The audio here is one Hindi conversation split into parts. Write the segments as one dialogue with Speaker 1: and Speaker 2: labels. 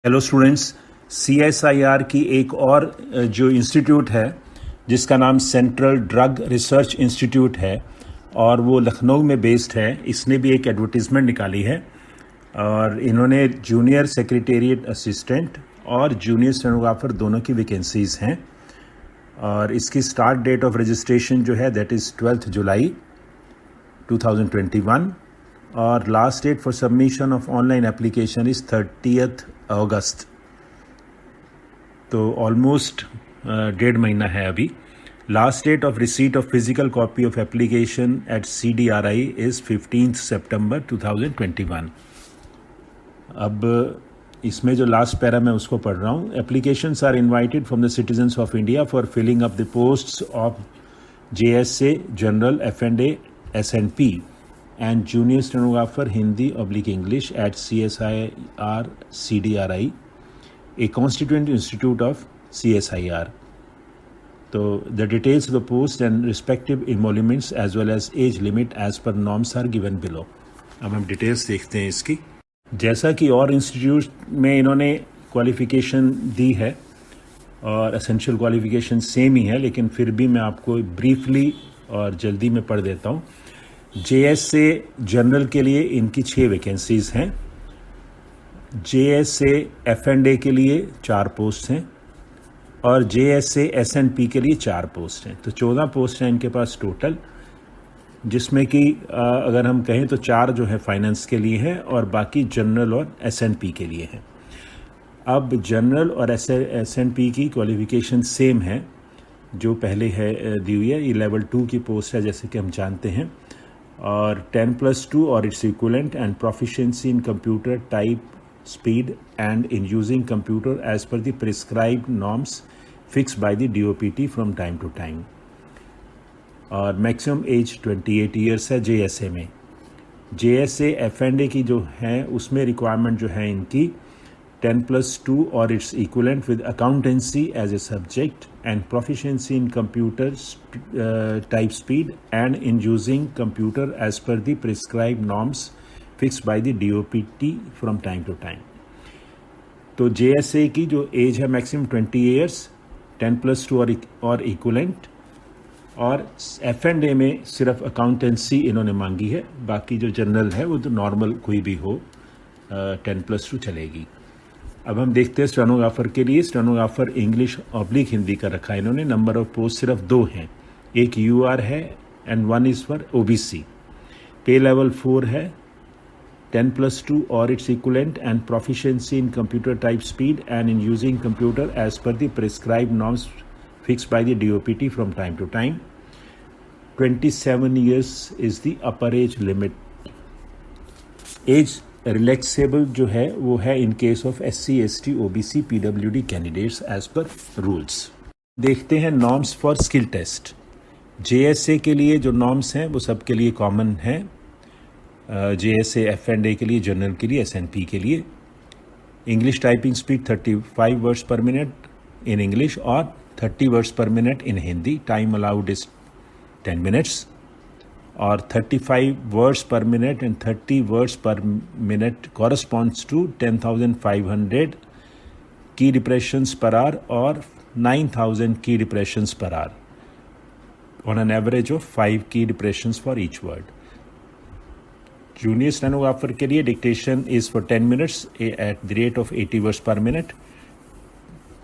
Speaker 1: हेलो स्टूडेंट्स, CSIR की एक और जो इंस्टीट्यूट है जिसका नाम सेंट्रल ड्रग रिसर्च इंस्टीट्यूट है और वो लखनऊ में बेस्ड है, इसने भी एक एडवर्टीज़मेंट निकाली है और इन्होंने जूनियर सेक्रेटेरिएट असिस्टेंट और जूनियर स्टेनोग्राफर दोनों की वैकेंसीज़ हैं और इसकी स्टार्ट डेट ऑफ रजिस्ट्रेशन जो है दैट इज़ 12 जुलाई 2021 और last date for submission of online application is 30 अगस्त। तो ऑलमोस्ट 1.5 महीना है अभी। Last date of receipt of physical copy of application at CDRI is 15 सितंबर 2021। अब इसमें जो लास्ट पैरा मैं उसको पढ़ रहा हूँ। Applications are invited from the citizens of India for filling up the posts of JSA general F&A SNP and junior stenographer Hindi/English at CSIR CDRI, a constituent institute of CSIR. So the details of the post and respective emoluments as well as age limit as per norms are given below. अब हम डिटेल्स देखते हैं इसकी। जैसा कि और इंस्टीट्यूट में इन्होंने क्वालिफ़िकेशन दी है और एसेंशियल क्वालिफ़िकेशन सेम ही है, लेकिन फिर भी मैं आपको ब्रीफली और जल्दी में पढ़ देता हूँ। JSA जनरल के लिए इनकी 6 वैकेंसीज़ हैं। JSA F&A के लिए 4 पोस्ट हैं और JSA SNP के लिए 4 पोस्ट हैं। तो 14 पोस्ट हैं इनके पास टोटल, जिसमें कि अगर हम कहें तो 4 जो है फाइनेंस के लिए हैं और बाकी जनरल और SNP के लिए हैं। अब जनरल और SNP की क्वालिफ़िकेशन सेम है जो पहले है दी हुई है। ये लेवल 2 की पोस्ट है जैसे कि हम जानते हैं, और 10+2 और it's equivalent and proficiency in computer type speed and in using computer as per the prescribed norms fix by the DOPT from time to time. और मैक्सिमम एज 28 ईयर्स है JSA में। JSA F&A की जो है उसमें रिक्वायरमेंट जो है इनकी 10+2 और it's equivalent with accountancy as a subject and proficiency in computer type speed and in using computer as per the prescribed norms fixed by the DOPT from time to time. तो JSA की जो एज है मैक्सिमम 20 ईयर्स, 10+2 और इक्वलेंट, और F&A में सिर्फ अकाउंटेंसी इन्होंने मांगी है, बाकी जो जनरल है वो तो नॉर्मल कोई भी हो 10+2 चलेगी। अब हम देखते हैं स्टेनोग्राफर के लिए। स्टेनोग्राफर English/Hindi का रखा है इन्होंने। नंबर ऑफ पोस्ट सिर्फ 2 हैं, एक UR है and 1 is for OBC। Pay level 4 है, 10+2 और it's equivalent and proficiency in computer type speed and in using computer as per the prescribed norms fix by the DOPT from time to time. 27 years is the upper age limit. Age relaxable जो है वो है in case of SC ST OBC PWD candidates as per rules. देखते हैं norms for skill test. JSA के लिए जो नॉर्म्स हैं वो सबके लिए कॉमन हैं। JSA F&A के लिए, जनरल के लिए, SNP के लिए। English typing speed 35 words per minute in English और 30 words per minute in Hindi. Time allowed is 10 minutes और 35 words per minute and 30 words per minute corresponds to 10,500 key depressions per hour और 9,000 की depressions per hour on an average of 5 की depressions for each word. Junior stenographer के लिए dictation is for 10 minutes at the rate of 80 words per minute.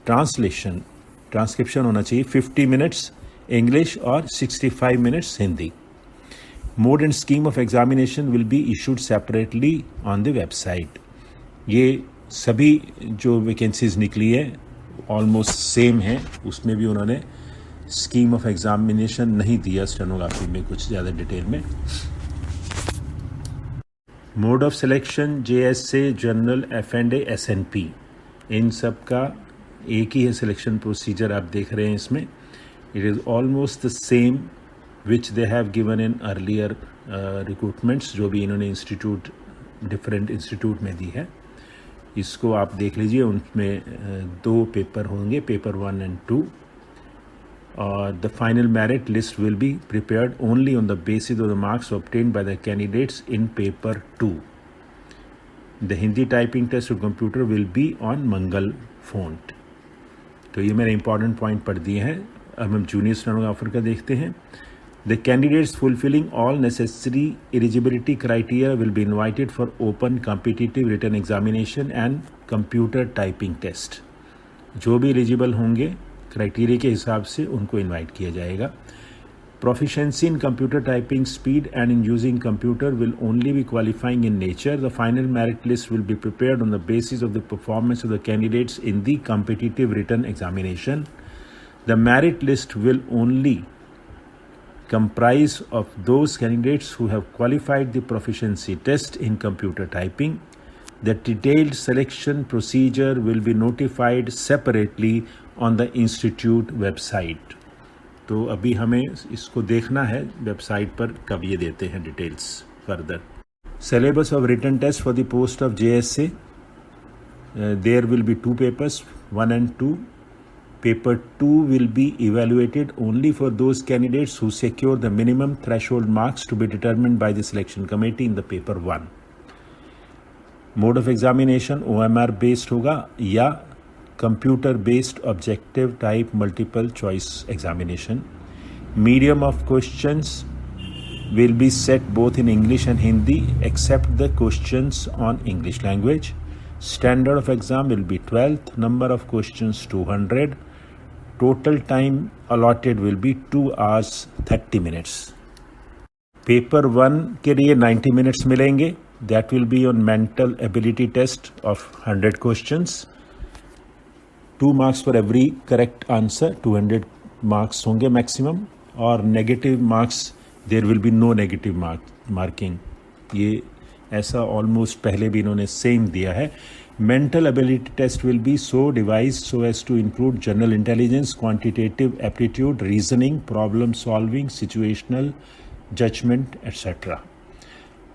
Speaker 1: Transcription होना चाहिए 50 मिनट्स इंग्लिश और 65 minutes Hindi. Mode and scheme of examination will be issued separately on the website. ये सभी जो वैकेंसीज निकली है ऑलमोस्ट सेम है, उसमें भी उन्होंने स्कीम ऑफ एग्जामिनेशन नहीं दिया स्टेनोग्राफी में कुछ ज़्यादा डिटेल में। Mode of selection JSA general F&A SNP, इन सब का एक ही है सिलेक्शन प्रोसीजर आप देख रहे हैं इसमें। It is almost the same which they have given in earlier recruitments, जो भी इन्होंने डिफरेंट इंस्टीट्यूट में दी है। इसको आप देख लीजिए, उनमें 2 पेपर होंगे, पेपर 1 and 2, और the final merit list will be prepared only on the basis of the marks obtained by the candidates in paper 2। The Hindi typing test of computer will be on Mangal font. तो ये मेरे इंपॉर्टेंट पॉइंट पढ़ दिए हैं। अब हम जूनियर स्टेनोग्राफर का देखते हैं। The candidates fulfilling all necessary eligibility criteria will be invited for open competitive written examination and computer typing test. जो भी एलिजिबल होंगे क्राइटेरिया के हिसाब से उनको इनवाइट किया जाएगा। Proficiency in computer typing speed and in using computer will only be qualifying in nature. The final merit list will be prepared on the basis of the performance of the candidates in the competitive written examination. The merit list will only comprise of those candidates who have qualified the proficiency test in computer typing. The detailed selection procedure will be notified separately on the institute website. तो अभी हमें इसको देखना है वेबसाइट पर कब ये देते हैं details further. Syllabus of written test for the post of JSA, there will be 2 papers, 1 and 2. Paper 2 will be evaluated only for those candidates who secure the minimum threshold marks to be determined by the selection committee in the paper 1. Mode of examination OMR based होगा या computer based objective type multiple choice examination. Medium of questions will be set both in English and Hindi except the questions on English language. Standard of exam will be 12th, number of questions 200. Total time allotted will be 2 hours 30 minutes. Paper 1 के लिए 90 minutes मिलेंगे. That will be on mental ability test of 100 questions. 2 marks for every correct answer, 200 marks होंगे मैक्सिमम। और negative marks there will be no negative marking. ये ऐसा ऑलमोस्ट पहले भी इन्होंने सेम दिया है। Mental ability test will be so devised so as to include general intelligence, quantitative aptitude, reasoning, problem solving, situational judgement etcetera.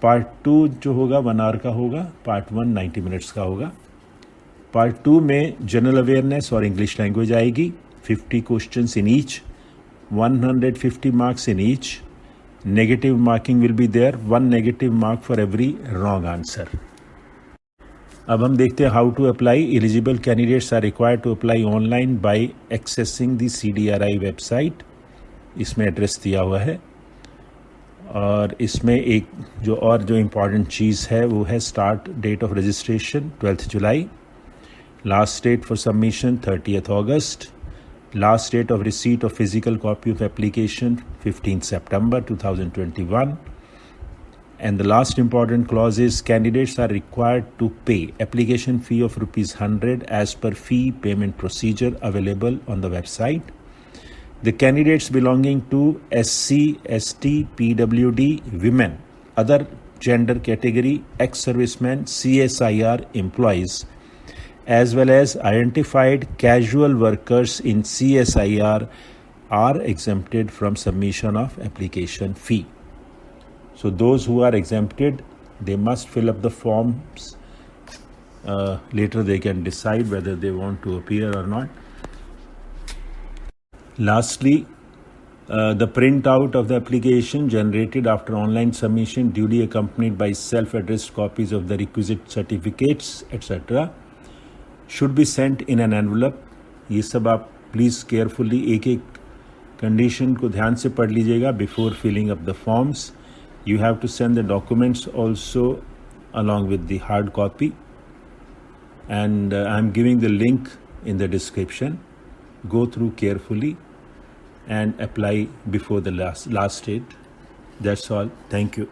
Speaker 1: Part 2 जो होगा 1 आवर का होगा, पार्ट 1 90 मिनट्स का होगा। पार्ट 2 में जनरल अवेयरनेस और इंग्लिश लैंग्वेज आएगी। 50 questions in each, 150 marks in each. Negative marking will be there, 1 negative mark for every wrong answer. अब हम देखते हैं how to apply. Eligible candidates are required to apply online by accessing the CDRI website. इसमें एड्रेस दिया हुआ है। और इसमें एक जो इम्पॉर्टेंट चीज़ है वो है start date of registration 12th July, last date for submission 30th August, last date of receipt of physical copy of application 15th September 2021, and the last important clause is candidates are required to pay application fee of ₹100 as per fee payment procedure available on the website. The candidates belonging to SC, ST, PWD, women, other gender category, ex-servicemen, CSIR employees, as well as identified casual workers in CSIR are exempted from submission of application fee. So those who are exempted, they must fill up the forms. Later they can decide whether they want to appear or not. Lastly, the printout of the application generated after online submission duly accompanied by self-addressed copies of the requisite certificates, etc. should be sent in an envelope. ये सब आप प्लीज़ केयरफुली एक एक कंडीशन को ध्यान से पढ़ लीजिएगा before filling up the forms. You have to send the documents also along with the hard copy, and I'm giving the link in the description. Go through carefully and apply before the last date. That's all. Thank you.